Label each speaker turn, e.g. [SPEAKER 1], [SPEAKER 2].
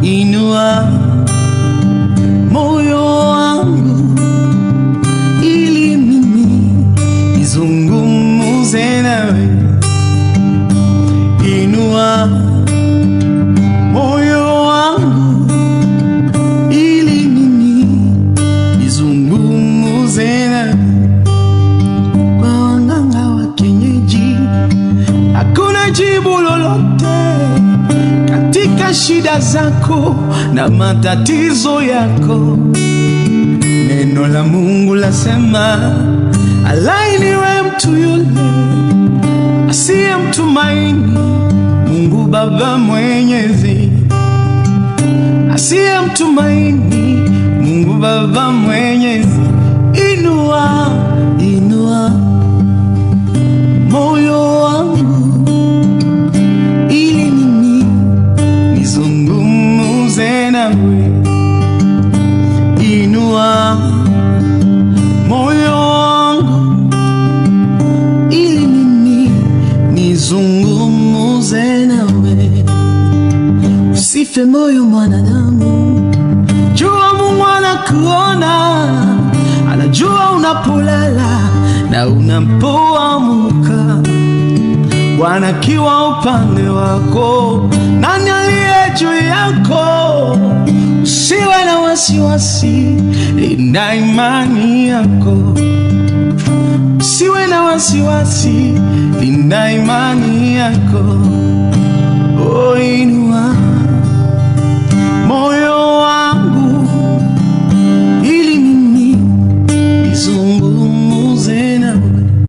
[SPEAKER 1] inua moyo wangu ili mimi nizungumze nawe. Inua moyo wangu ili mimi nizungumze nawe. Kwa waganga wa kienyeji hakuna jibu lolote katika shida zako na matatizo yako. Neno la Mungu lasema, alainiwe mtu yule asiyemtumaini Mungu Baba Mwenyezi, asiyemtumaini Mungu Baba Mwenyezi. Inua, inua moyo wangu ili mimi nizungumze nawe. Inua moyo wangu ili mimi nizungumze nawe. Usife moyo mwanadamu, jua Mungu anakuona, anajua unapolala na unapoamka. Bwana akiwa upande wako, nani aliye juu yako? Usiwe na wasiwasi, linda imani yako. Usiwe na wasiwasi, linda imani yako. Oh,